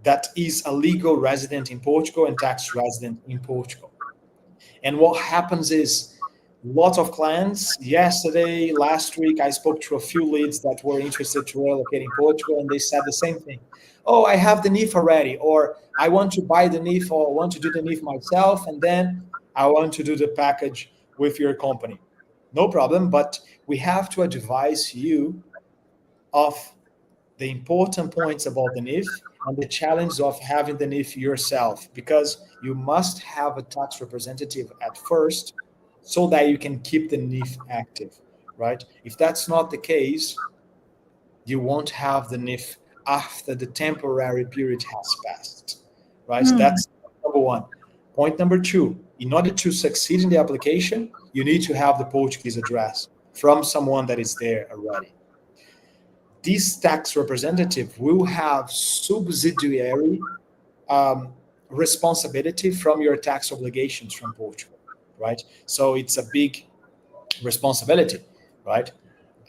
that is a legal resident in Portugal and tax resident in Portugal. And what happens is lots of clients, yesterday, last week, I spoke to a few leads that were interested to relocate in Portugal, and they said the same thing. Oh, I have the NIF already, or I want to buy the NIF, or I want to do the NIF myself, and then I want to do the package with your company. No problem, but we have to advise you of the important points about the NIF and the challenge of having the NIF yourself, because you must have a tax representative at first so that you can keep the NIF active, right? If that's not the case, you won't have the NIF after the temporary period has passed, right? So Mm. that's number one. Point number two, in order to succeed in the application, you need to have the Portuguese address from someone that is there already. This tax representative will have subsidiary um, responsibility from your tax obligations from Portugal, right? So it's a big responsibility, right?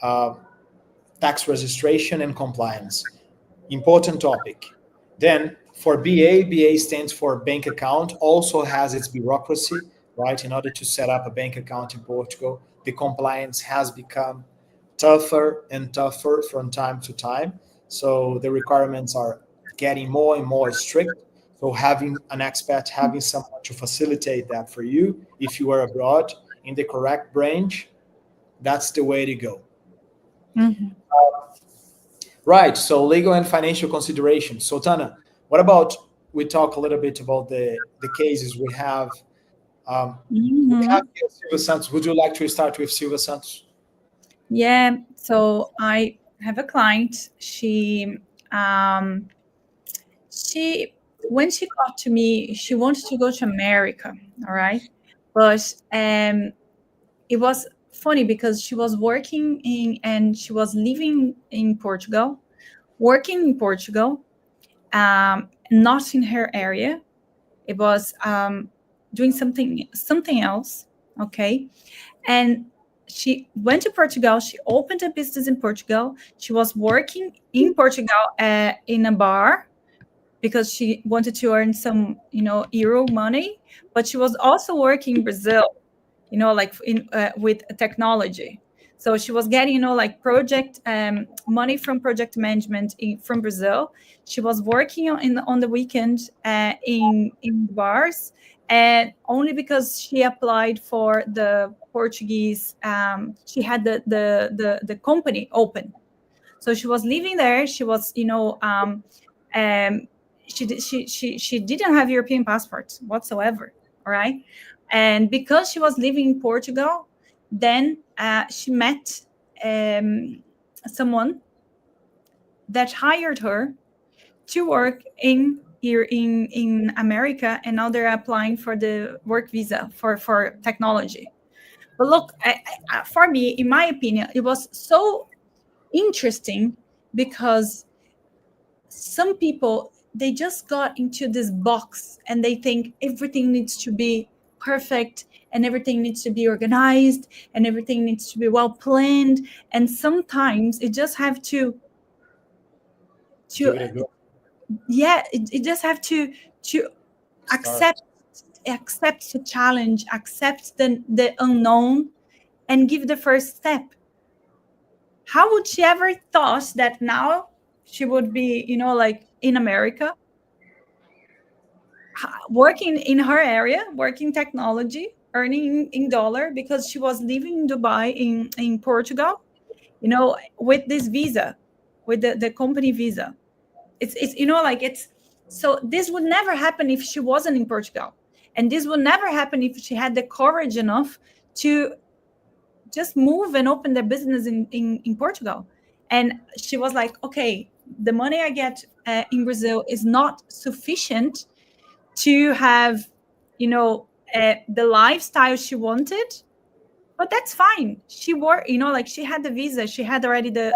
Uh, Tax registration and compliance, important topic. Then for BA stands for bank account, also has its bureaucracy, right? In order to set up a bank account in Portugal, the compliance has become tougher and tougher from time to time. So the requirements are getting more and more strict. So having an expat, having someone to facilitate that for you, if you are abroad in the correct branch, that's the way to go. Mhm. Right. So legal and financial considerations. So Tana, what about we talk a little bit about the cases we have? We have Mhm. here Silva Santos. Would you like to start with Silva Santos? Yeah. So I have a client. Um, she, when she got to me, she wanted to go to America. All right, but it was funny because she was working in and she was living in Portugal, working in Portugal, not in her area. It was doing something else. Okay, and she went to Portugal. She opened a business in Portugal. She was working in Portugal in a bar because she wanted to earn some, euro money, but she was also working in Brazil, like in with technology. So she was getting, like project money from project management from Brazil. She was working on the weekend in bars, and only because she applied for the Portuguese, she had the company open. So she was living there. She was, um, she didn't have European passport whatsoever. All right, and because she was living in Portugal, then she met someone that hired her to work in here in America, and now they're applying for the work visa for technology. But look, for me, in my opinion, it was so interesting because some people, they just got into this box and they think everything needs to be perfect and everything needs to be organized and everything needs to be well planned, and sometimes it just have to Give it a go. yeah, it just have to accept Start. accept the challenge, accept the unknown, and give the first step. How would she ever thought that now she would be, like in America, working in her area, working technology, earning in dollar, because she was living in Dubai, in Portugal, with this visa, with the company visa. It's like it's, so this would never happen if she wasn't in Portugal, and this would never happen if she had the courage enough to just move and open their business in Portugal. And she was like, okay, the money I get in Brazil is not sufficient to have, the lifestyle she wanted, but that's fine. She worked, like she had the visa, she had already the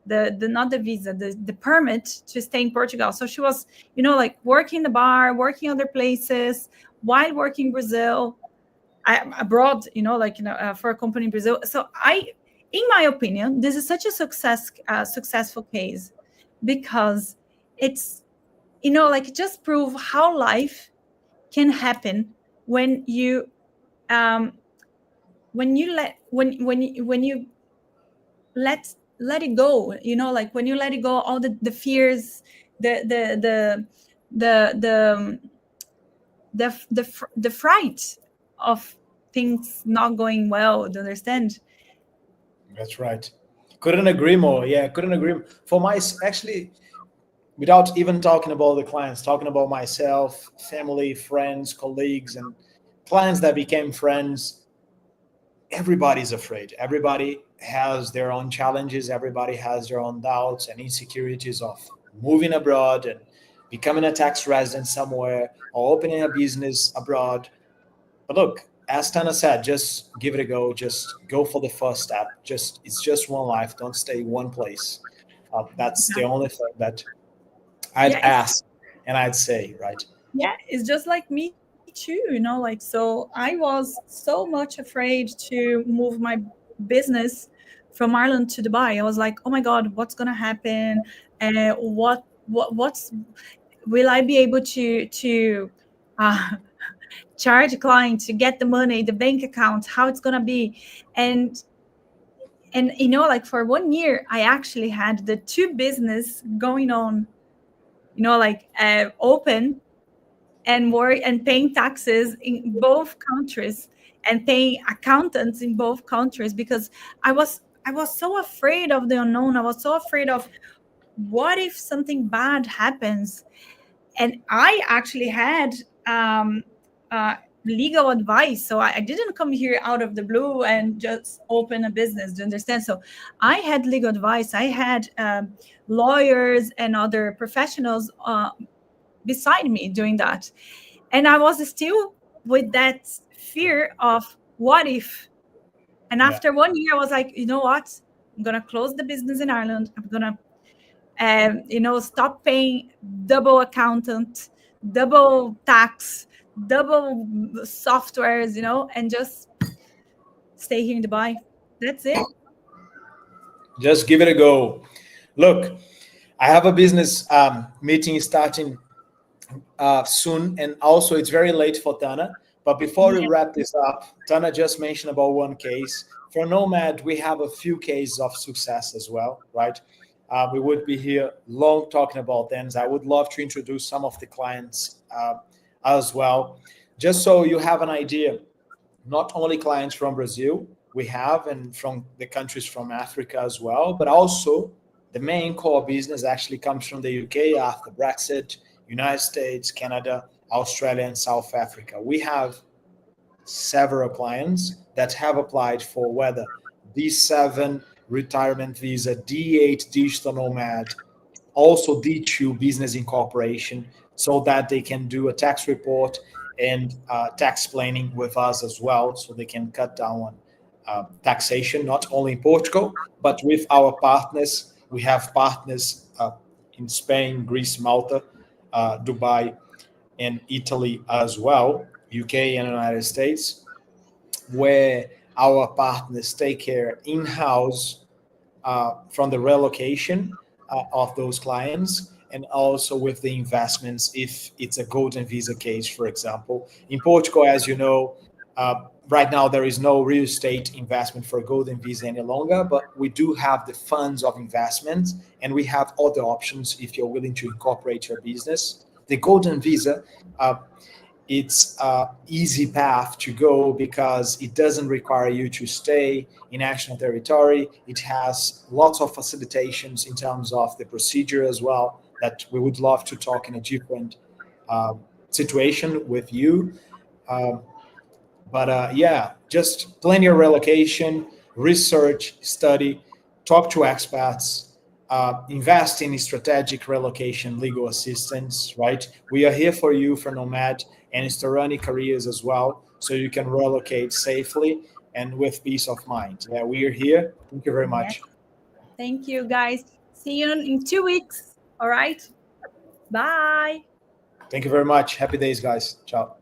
not the visa, the permit to stay in Portugal. So she was, like working the bar, working other places while working in Brazil, abroad, like for a company in Brazil. So in my opinion, this is such a successful case, because it's, like it just prove how life can happen when you um when you let it go, like when you let it go, all the fears, the the fright of things not going well. Do you understand? That's right. Couldn't agree more. Yeah, couldn't agree. For my actually, without even talking about the clients, talking about myself, family, friends, colleagues, and clients that became friends, everybody's afraid. Everybody has their own challenges. Everybody has their own doubts and insecurities of moving abroad and becoming a tax resident somewhere or opening a business abroad. But look, as Tana said, just give it a go. Just go for the first step. Just it's just one life. Don't stay one place. That's the only thing that I'd Yeah, it's, ask and I'd say, right? yeah, it's just like me too, like, so I was so much afraid to move my business from Ireland to Dubai. I was like, oh my God, what's gonna happen? What's will I be able to uh, charge a client to get the money, the bank account, how it's gonna be? And like for 1 year I actually had the two business going on, like open, and work and paying taxes in both countries, and paying accountants in both countries, because I was so afraid of the unknown. I was so afraid of what if something bad happens. And I actually had um, uh, legal advice. So I didn't come here out of the blue and just open a business. Do you understand? So I had legal advice. I had lawyers and other professionals beside me doing that. And I was still with that fear of what if. And Yeah. after 1 year, I was like, you know what? I'm gonna close the business in Ireland. I'm gonna stop paying double accountant, double tax, double softwares, and just stay here in Dubai. That's it. Just give it a go. Look, I have a business meeting starting soon, and also it's very late for Tana. But before we Yeah. wrap this up, Tana just mentioned about one case. For Nomad, we have a few cases of success as well, right? We would be here long talking about them. I would love to introduce some of the clients as well, just so you have an idea. Not only clients from Brazil we have, and from the countries from Africa as well, but also the main core business actually comes from the UK after Brexit, United States, Canada, Australia, and South Africa. We have several clients that have applied for whether D7 retirement visa, D8 digital nomad, also D2 business incorporation, so that they can do a tax report and tax planning with us as well, so they can cut down on taxation, not only in Portugal, but with our partners. We have partners in Spain, Greece, Malta, Dubai, and Italy as well, UK and United States, where our partners take care in-house from the relocation of those clients, and also with the investments if it's a golden visa case, for example. In Portugal, as you know, right now there is no real estate investment for golden visa any longer, but we do have the funds of investment, and we have other options if you're willing to incorporate your business. The golden visa, uh, it's a easy path to go because it doesn't require you to stay in national territory. It has lots of facilitations in terms of the procedure as well, that we would love to talk in a different uh, situation with you. Um, but yeah, just plan your relocation, research, study, talk to experts, invest in strategic relocation legal assistance, right? We are here for you for Nomad and Storani careers as well, so you can relocate safely and with peace of mind. Yeah, we are here. Thank you very Yes. much. Thank you, guys. See you in 2 weeks. All right. Bye. Thank you very much. Happy days, guys. Ciao.